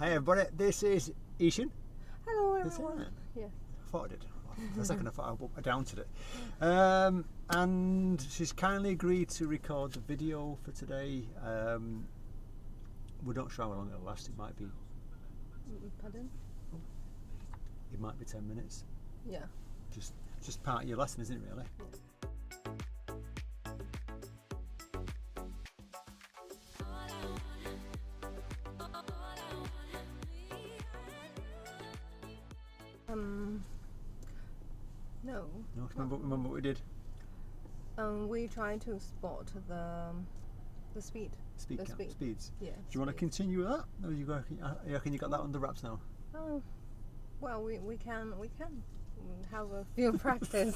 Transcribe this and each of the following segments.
Hey everybody, this is Yixin. Hello everyone. Yeah. I thought I did. For a second I thought I downed it. And she's kindly agreed to record the video for today. We're not sure how long it'll last. It might be... Pardon? It might be 10 minutes. Yeah. Just part of your lesson, isn't it really? Yeah. No. No, remember what we did? We tried to spot the speed. Speeds. Yeah. Do you want to continue with that? Or you reckon you got that under wraps now? Oh, well, we can have a few practice.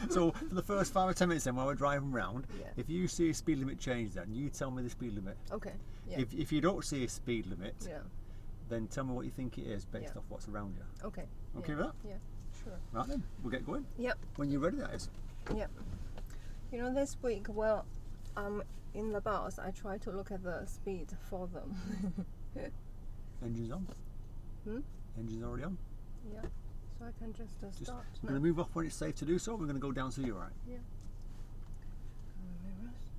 So for the first 5 or 10 minutes then, while we're driving round, Yeah. if you see a speed limit change, then you tell me the speed limit. Okay. Yeah. If you don't see a speed limit, Yeah. then tell me what you think it is based off what's around you. Okay. Okay Yeah. with that? Yeah. Sure. Right then, we'll get going. Yep. When you're ready, that is. Yep. You know, this week, well, in the bus, I try to look at the speed for them. Engine's on. Engine's already on. Yeah. So I can just start. We're going to move off when it's safe to do so. We're going to go down so you're right. Yeah. Mirrors.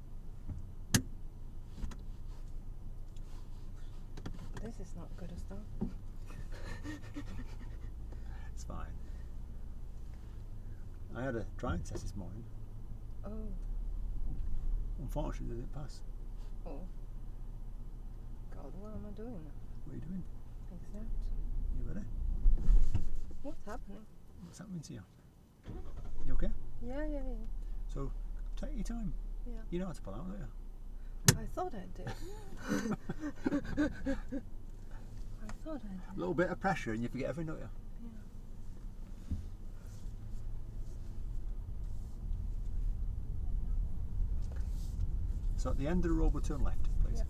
This is not good stuff. It's fine. I had a driving test this morning. Oh. Unfortunately, it didn't pass. Oh. God, what am I doing now? What are you doing? Exactly. You ready? What's happening? What's happening to you? You okay? Yeah. So, take your time. Yeah. You know how to pull out, don't you? I thought I did. A little bit of pressure and you forget everything, don't you? Yeah. So at the end of the road, we'll turn left, please. Yeah.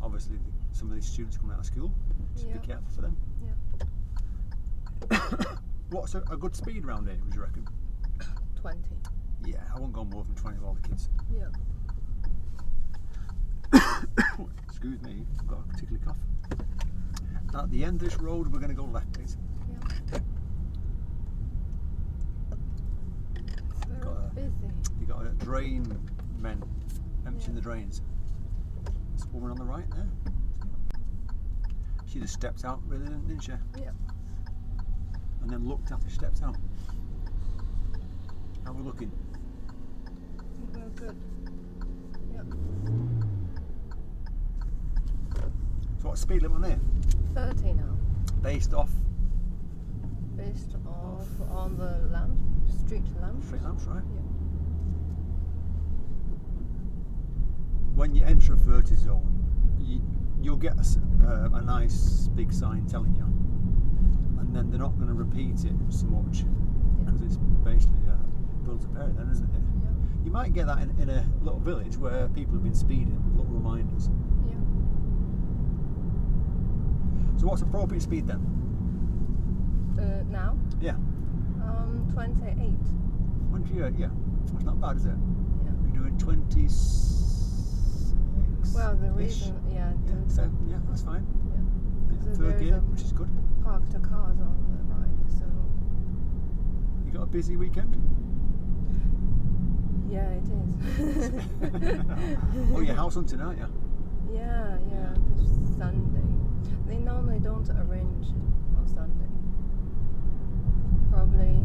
Obviously, some of these students coming out of school, so Yeah. be careful for them. Yeah. What's a good speed round here, would you reckon? 20. Yeah, I won't go more than 20 with all the kids. Yeah. Excuse me, I've got a tickly cough. At the end of this road, we're going to go left, please. Yeah. It's very busy. You got a drain men emptying the drains. This woman on the right there. She just stepped out, really, didn't she? Yeah. And then looked after she stepped out. How are we looking? Very good. Yeah. So what's speed limit on there? 30 now. Based off Based off on the lamp, street lamp. street lamps, right? Yeah. When you enter a 30 zone, you'll get a nice big sign telling you, and then they're not going to repeat it so much because it's basically built up area then, isn't it? Yeah. You might get that in a little village where people have been speeding with little reminders. Yeah. So what's appropriate speed then? Now? Yeah. 28. 28, yeah. That's not bad, is it? Yeah. You're doing 26. Well, the reason, yeah. So, yeah, that's fine. Yeah. Yeah, So third there's gear, a which is good. parked cars on the right, so You got a busy weekend? yeah, it is. Oh, you're house hunting, aren't you? Yeah, this Sunday. They normally don't arrange on Sunday. Probably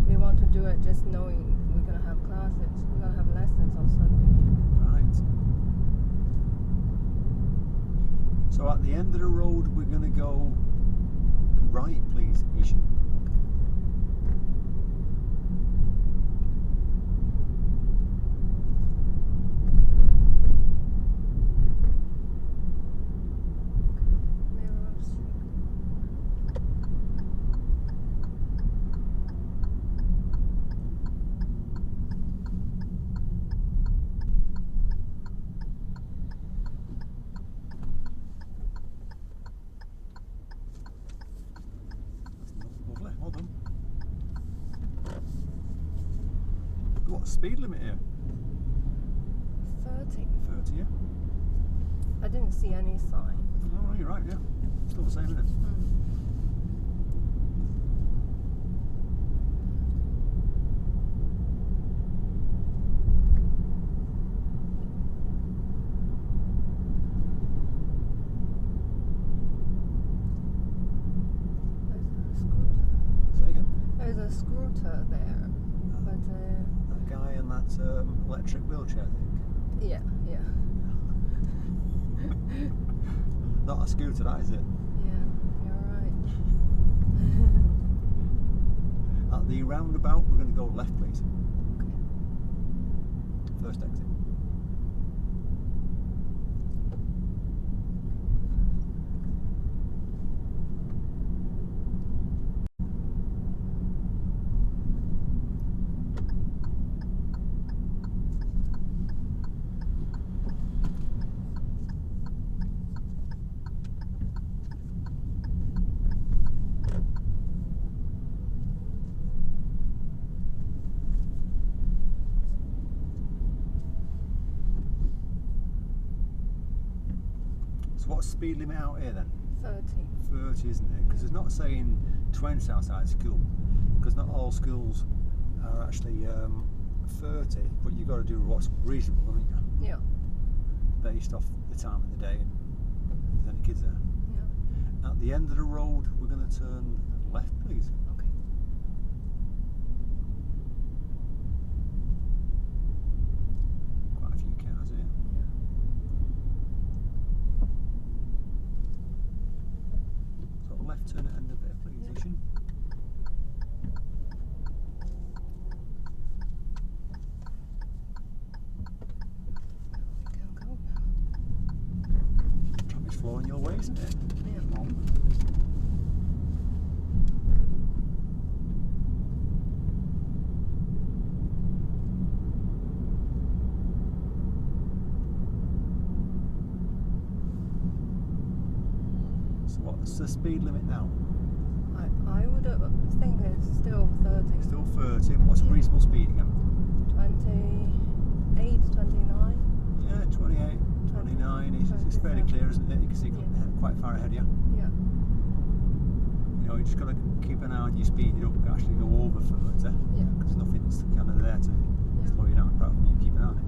they want to do it just knowing we're gonna have classes, we're gonna have lessons on Sunday. Right. So at the end of the road, we're going to go right, please, Yixin. Mirrors. Lovely, well done. What speed limit here? 30. 30, yeah? I didn't see any sign. Oh, you're right, yeah. Still the same, isn't it? Say again? There's a scooter there, but That guy in that electric wheelchair thing. yeah. Not a scooter, that is it? Yeah, you're right. At the roundabout, we're going to go left, please. Okay. First exit. So what's the speed limit out here then? 30. 30, isn't it? Because it's not saying 20 outside school, because not all schools are actually 30, but you've got to do what's reasonable, haven't you? Yeah. Based off the time of the day and if there's any kids there. Yeah. At the end of the road, we're going to turn left, please. Okay. Quite a few cars here. Yeah. So left turn at end of it, please, Yeah. Yixin. We can go now. Traffic's flowing your way, isn't it? Yeah. Come on. So what's the speed limit now? I would think it's still 30. Still 30. What's a reasonable speed again? 28, 29. Yeah, 28, 29. It's fairly 27. clear, isn't it? You can see Yeah. quite far ahead of you. Yeah. You know, you just got to keep an eye on your speed. You don't actually go over 30 Yeah. because nothing's kind of there to Yeah. slow you down apart from you keeping an eye on it.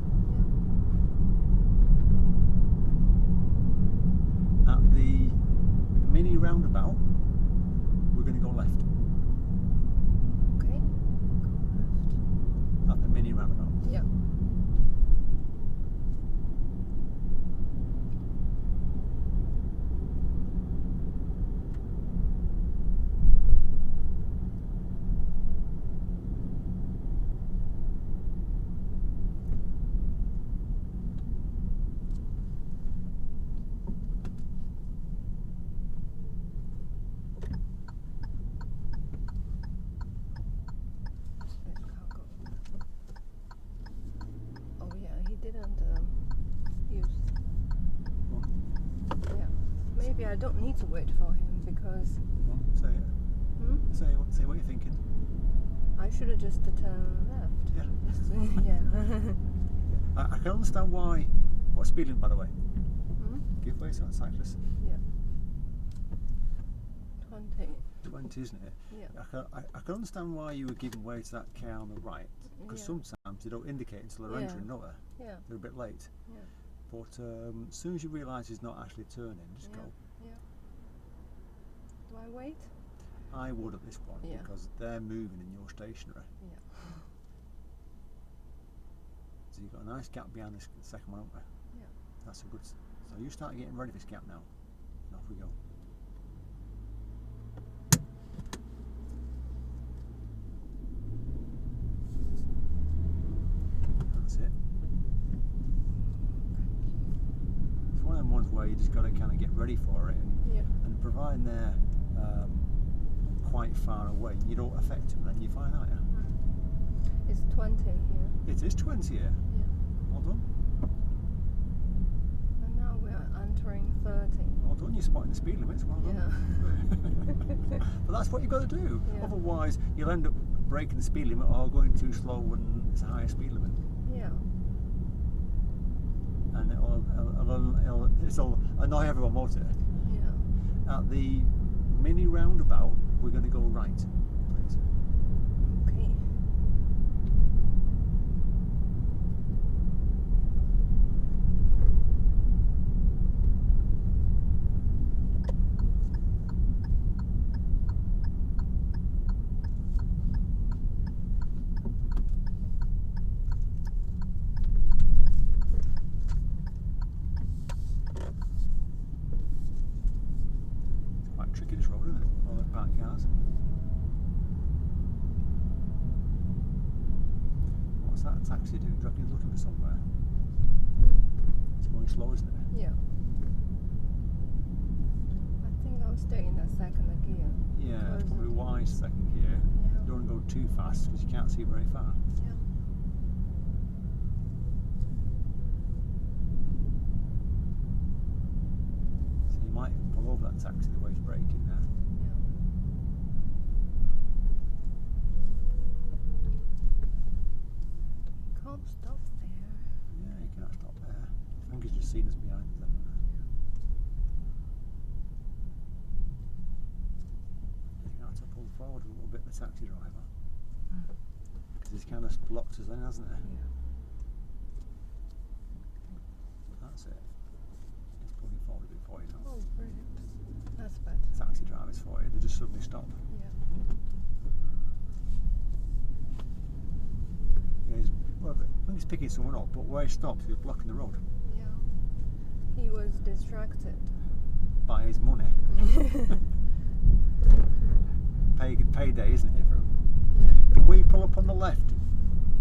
At the mini roundabout, we're going to go left. Okay. Go At the mini roundabout. left. Yeah. This car go. Oh yeah, he didn't use. Go on. Yeah. Maybe I don't need to wait for him because Go on, say it. Say what you're thinking. I should have just turned left. Yeah. Yeah. I can understand why. What's speed limit, by the way? Hmm? Give way to that cyclist. Yeah. 20. 20, isn't it? Yeah. I can understand why you were giving way to that car on the right, because Yeah. sometimes they don't indicate until they're Yeah. entering, don't they? Yeah. They're a bit late. Yeah. But as soon as you realise he's not actually turning, just Yeah. go. Yeah. Do I wait? I would at this point Yeah. because they're moving and you're stationary. Yeah. So you've got a nice gap behind this second one, haven't we? Yeah. That's a good. So you start getting ready for this gap now. And off we go. That's it. It's one of them ones where you just got to kind of get ready for it, Yeah. and providing they're quite far away, you don't affect them, then you're fine, aren't you? It's 20 here. It is 20 here. Yeah. Well done. And now we are entering 30. Well done. You're spotting the speed limits. Well done. Yeah. But that's what you've got to do. Yeah. Otherwise, you'll end up breaking the speed limit or going too slow when it's a higher speed limit. Yeah. And it'll It'll annoy everyone, won't it? Yeah. At the mini roundabout, we're going to go right, please. Okay. It's quite tricky, this road, isn't it? All the parked cars. What's that taxi doing? Do you reckon he's looking for somewhere? It's going slow, isn't it? Yeah. I think I'll stay in the second gear. Yeah, it's Because probably wise second gear. Yeah. You don't want to go too fast because you can't see very far. Yeah. So you might pull over that taxi the way it's braking there. Yeah. Can't stop there. Yeah, you can't stop there. I think he's just seen us behind us, haven't they? I think I have to pull forward a little bit, the taxi driver. Because he's kind of blocked us in, hasn't he? Yeah. That's it. He's pulling forward a bit for you now. Oh, brilliant. That's better. Taxi drivers for you, they just suddenly stop. Yeah. Yeah, well, I think he's picking someone up, but where he stops, he's blocking the road Yeah. He was distracted. by his money. Payday, isn't it, for him? Yeah. Can we pull up on the left,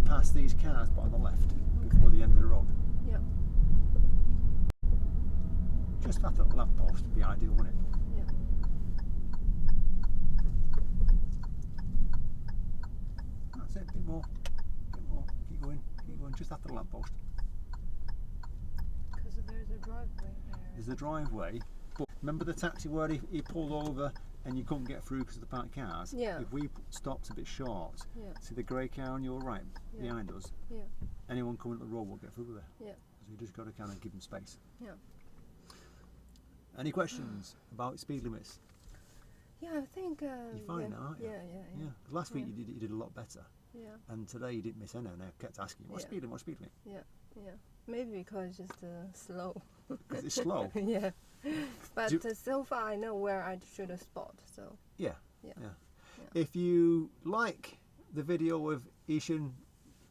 past these cars, but on the left, before the end of the road? Yeah. Just after the lamppost would be ideal, wouldn't it? Yeah. That's it, a bit more, keep going, just after the lamppost. Because there's a driveway there. There's the driveway, but remember the taxi where he pulled over and you couldn't get through because of the parked cars? Yeah. If we stopped a bit short, Yeah. see the grey car on your right, Yeah. behind us, Yeah. anyone coming up the road will get through there. Yeah. So you just got to kind of give them space. Yeah. Any questions about speed limits? Yeah, I think. You're fine yeah. now, aren't you? Yeah. Yeah. Last week Yeah. you did a lot better, Yeah. and today you didn't miss any. And I kept asking you, what Yeah. speed limit? What speed limit? Yeah. Maybe because it's just slow. Because it's slow. Yeah. But Do- so far I know where I should spot. So. Yeah. Yeah. If you like the video of Yixin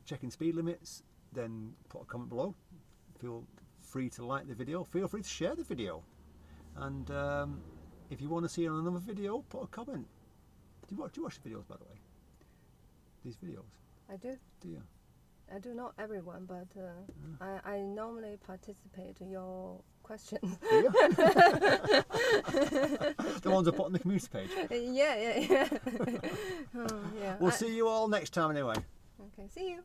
checking speed limits, then put a comment below. Feel free to like the video. Feel free to share the video. And if you want to see another video, put a comment. Do you watch the videos, by the way? These videos? I do. Do you? I do not everyone, but I normally participate in your questions. Do you? The ones I put on the community page. Yeah. Oh, yeah. We'll see you all next time anyway. Okay, see you.